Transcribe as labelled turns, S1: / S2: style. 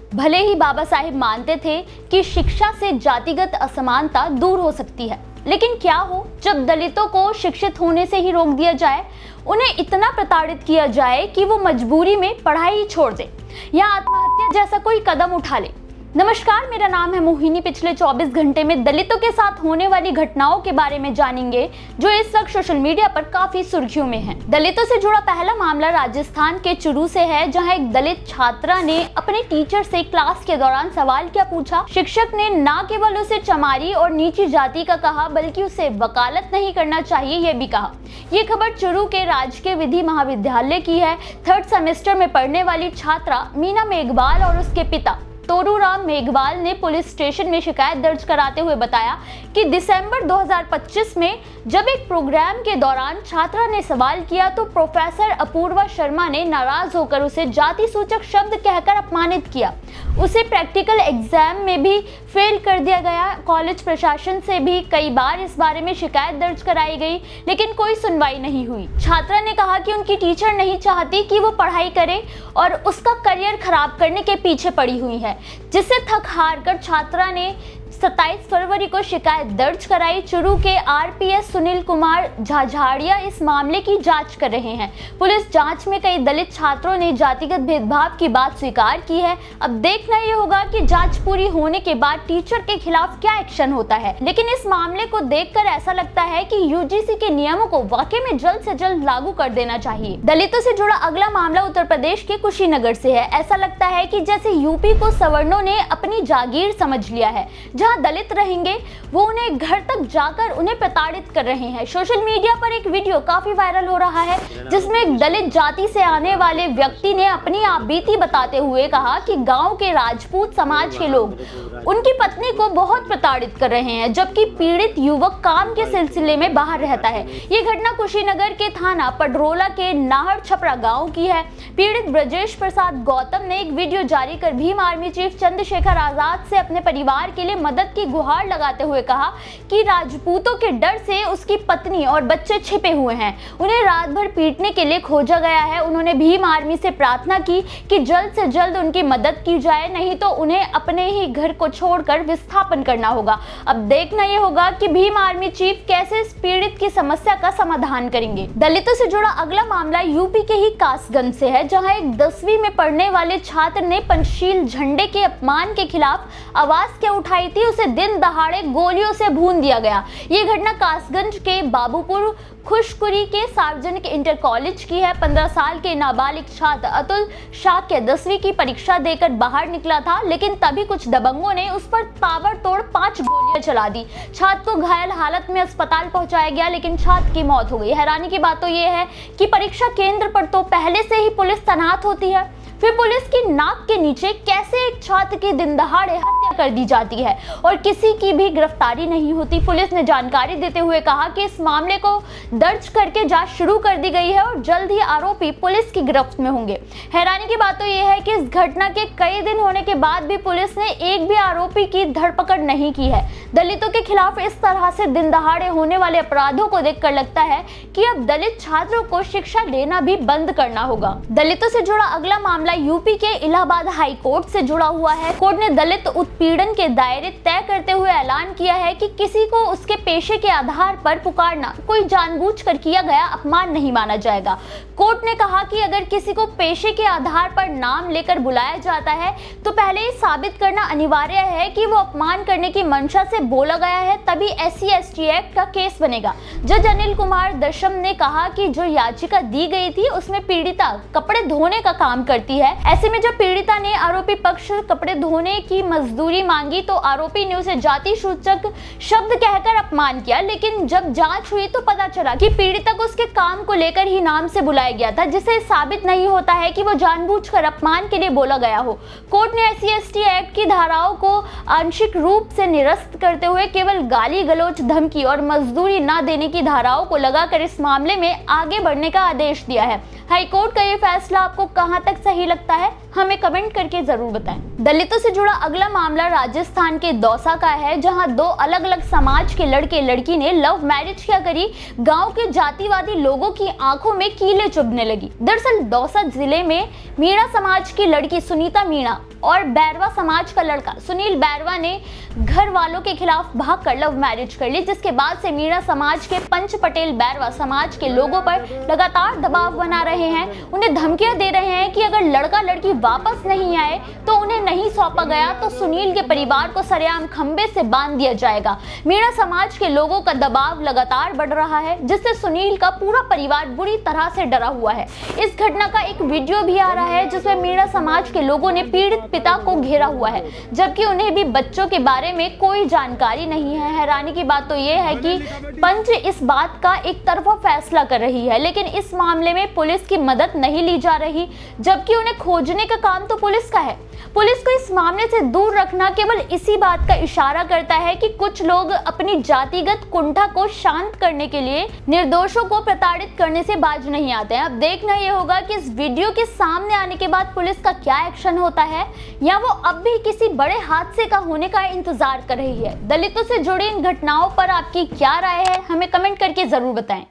S1: भले ही बाबा साहेब मानते थे कि शिक्षा से जातिगत असमानता दूर हो सकती है, लेकिन क्या हो जब दलितों को शिक्षित होने से ही रोक दिया जाए, उन्हें इतना प्रताड़ित किया जाए कि वो मजबूरी में पढ़ाई ही छोड़ दें या आत्महत्या जैसा कोई कदम उठा ले। नमस्कार, मेरा नाम है मोहिनी। पिछले 24 घंटे में दलितों के साथ होने वाली घटनाओं के बारे में जानेंगे जो इस वक्त सोशल मीडिया पर काफी सुर्खियों में है। दलितों से जुड़ा पहला मामला राजस्थान के चुरू से है, जहां एक दलित छात्रा ने अपने टीचर से क्लास के दौरान सवाल क्या पूछा। शिक्षक ने न केवल उसे चमारी और नीची जाति का कहा, बल्कि उसे वकालत नहीं करना चाहिए यह भी कहा। ये खबर चुरू के राजकीय विधि महाविद्यालय की है। 3rd सेमेस्टर में पढ़ने वाली छात्रा मीना मेघवाल और उसके पिता तोरूराम मेघवाल ने पुलिस स्टेशन में शिकायत दर्ज कराते हुए बताया कि दिसंबर 2025 में जब एक प्रोग्राम के दौरान छात्रा ने सवाल किया तो प्रोफेसर अपूर्वा शर्मा ने नाराज होकर उसे जाति सूचक शब्द कहकर अपमानित किया। उसे प्रैक्टिकल एग्जाम में भी फेल कर दिया गया। कॉलेज प्रशासन से भी कई बार इस बारे में शिकायत दर्ज कराई गई, लेकिन कोई सुनवाई नहीं हुई। छात्रा ने कहा कि उनकी टीचर नहीं चाहती कि वो पढ़ाई करे और उसका करियर खराब करने के पीछे पड़ी हुई है, जिससे थक हार कर छात्रा ने 27 फरवरी को शिकायत दर्ज कराई। चुरू के आरपीएस सुनील कुमार झाझाड़िया इस मामले की जांच कर रहे हैं। पुलिस जांच में कई दलित छात्रों ने जातिगत भेदभाव की बात स्वीकार की है। अब देखना ये होगा कि जांच पूरी होने के बाद टीचर के खिलाफ क्या एक्शन होता है। लेकिन इस मामले को देखकर ऐसा लगता है कि यूजीसी के नियमों को वाकई में जल्द से जल्द लागू कर देना चाहिए। दलितों से जुड़ा अगला मामला उत्तर प्रदेश के कुशीनगर से है। ऐसा लगता है कि जैसे यूपी को सवर्णों ने अपनी जागीर समझ लिया है। जहां दलित रहेंगे वो उन्हें घर तक जाकर उन्हें प्रताड़ित कर रहे हैं। सोशल मीडिया पर एक वीडियो काफी वायरल हो रहा है, जिसमें एक दलित जाति से आने वाले व्यक्ति ने अपनी आपबीती बताते हुए कहा कि गांव के राजपूत समाज के लोग उनकी पत्नी को बहुत प्रताड़ित कर रहे हैं, जबकि पीड़ित युवक काम के सिलसिले में बाहर रहता है। ये घटना कुशीनगर के थाना पडरोला के नाहर छपरा गाँव की है। पीड़ित ब्रजेश प्रसाद गौतम ने एक वीडियो जारी कर भीम आर्मी चीफ चंद्रशेखर आजाद से अपने परिवार के लिए मदद की गुहार लगाते हुए कहा कि राजपूतों के डर से उसकी पत्नी और बच्चे छिपे हुए हैं, उन्हें रात भर पीटने के लिए खोजा गया है। उन्होंने भीम आर्मी से प्रार्थना की कि जल्द से जल्द उनकी मदद की जाए, नहीं तो उन्हें अपने ही घर को छोड़कर विस्थापन करना होगा। अब देखना यह होगा कि भीम आर्मी चीफ कैसे इस पीड़ित की समस्या का समाधान करेंगे। दलितों से जुड़ा अगला मामला यूपी के ही कासगंज से है, जहां एक 10वीं में पढ़ने वाले छात्र ने पंचशील झंडे के अपमान के खिलाफ आवाज क्या उठाई थी, उसे दिन दहाड़े गोलियों से भून दिया गया। ये घटना कासगंज के बाबूपुर खुशकुरी के सार्वजनिक इंटर कॉलेज की है। 15 साल के नाबालिग छात्र अतुल शाक्य 10वीं की परीक्षा देकर बाहर निकला था, लेकिन तभी कुछ दबंगों ने उस पर ताबड़तोड़ 5 गोलियां चला दी। छात्र को घायल हालत में अस्पताल पहुंचाया गया, लेकिन छात्र की मौत हो गई। हैरानी की बात तो ये है कि परीक्षा केंद्र पर तो पहले से ही पुलिस तैनात होती है, फिर पुलिस की नाक के नीचे कैसे एक छात्र की दिन दहाड़े हत्या कर दी जाती है और किसी की भी गिरफ्तारी नहीं होती। पुलिस ने जानकारी देते हुए कहा कि इस मामले को दर्ज करके जांच शुरू कर दी गई है और जल्द ही आरोपी पुलिस की गिरफ्त में होंगे। हैरानी की बात तो यह है कि इस घटना के कई दिन होने के बाद भी पुलिस ने एक भी आरोपी की धरपकड़ नहीं की है। दलितों के खिलाफ इस तरह से दिन दहाड़े होने वाले अपराधों को देखकर लगता है कि अब दलित छात्रों को शिक्षा लेना भी बंद करना होगा। दलितों से जुड़ा अगला मामला यूपी के इलाहाबाद हाई कोर्ट से जुड़ा हुआ है। कोर्ट ने दलित उत्पीड़न के दायरे तय करते हुए ऐलान किया है कि किसी को उसके पेशे के आधार पर पुकारना कोई जानबूझकर किया गया अपमान नहीं माना जाएगा। कोर्ट ने कहा कि अगर किसी को पेशे के आधार पर नाम लेकर बुलाया जाता है तो पहले ये साबित करना अनिवार्य है कि वो अपमान करने की मंशा से बोला गया है, तभी SC/ST एक्ट का केस बनेगा। जज अनिल कुमार दशम ने कहा कि जो याचिका दी गई थी उसमें पीड़िता कपड़े धोने का काम करती है। ऐसे में जब पीड़िता ने आरोपी पक्ष कपड़े धोने की मजदूरी मांगी तो आरोपी ने उसे जाति सूचक शब्द कहकर अपमान किया, लेकिन जब जांच हुई तो पता चला कि पीड़िता को उसके काम को लेकर ही नाम से बुलाया गया था, जिससे साबित नहीं होता है कि वो जानबूझकर अपमान के लिए बोला गया हो। कोर्ट ने SC/ST एक्ट की धाराओं को आंशिक रूप से निरस्त करते हुए केवल गाली गलौज, धमकी और मजदूरी न देने की धाराओं को लगाकर इस मामले में आगे बढ़ने का आदेश दिया है। हाईकोर्ट का ये फैसला आपको कहां तक सही लगता है, हमें कमेंट करके जरूर बताएं। दलितों से जुड़ा अगला मामला राजस्थान के दौसा का है, जहां दो अलग अलग समाज के लड़के लड़की ने लव मैरिज क्या करी, गांव के जातिवादी लोगों की आंखों में कीले चुभने लगी। दरअसल दौसा जिले में मीणा समाज की लड़की सुनीता मीणा और बैरवा समाज का लड़का सुनील बैरवा ने घर वालों के खिलाफ भागकर लव मैरिज कर ली, जिसके बाद से मीणा समाज के पंच पटेल बैरवा समाज के लोगों पर लगातार दबाव बना रहे हैं। उन्हें धमकियां दे रहे हैं कि अगर लड़का लड़की वापस नहीं आए तो उन्हें नहीं सौंपा गया तो सुनील के परिवार को सरेआम खंबे से बांध दिया जाएगा। मीणा समाज के लोगों का दबाव लगातार बढ़ रहा है, जिससे सुनील का पूरा परिवार बुरी तरह से डरा हुआ है। इस घटना का एक वीडियो भी आ रहा है जिसमें मीणा समाज के लोगों ने पीड़ित पिता को घेरा हुआ है, जबकि उन्हें भी बच्चों के बारे में कोई जानकारी नहीं है। हैरानी की बात तो यह है कि पंच इस बात का एक तरफा फैसला कर रही है, लेकिन इस मामले में पुलिस की मदद नहीं ली जा रही, जबकि उन्हें खोजने का काम तो पुलिस का है। पुलिस को इस मामले से दूर रखना केवल इसी बात का इशारा करता है कि कुछ लोग अपनी जातिगत कुंठा को शांत करने के लिए निर्दोषों को प्रताड़ित करने से बाज नहीं आते हैं। अब देखना यह होगा कि इस वीडियो के सामने आने के बाद पुलिस का क्या एक्शन होता है, या वो अब भी किसी बड़े हादसे का होने का इंतजार कर रही है। दलितों से जुड़ी इन घटनाओं पर आपकी क्या राय है, हमें कमेंट करके जरूर बताएं।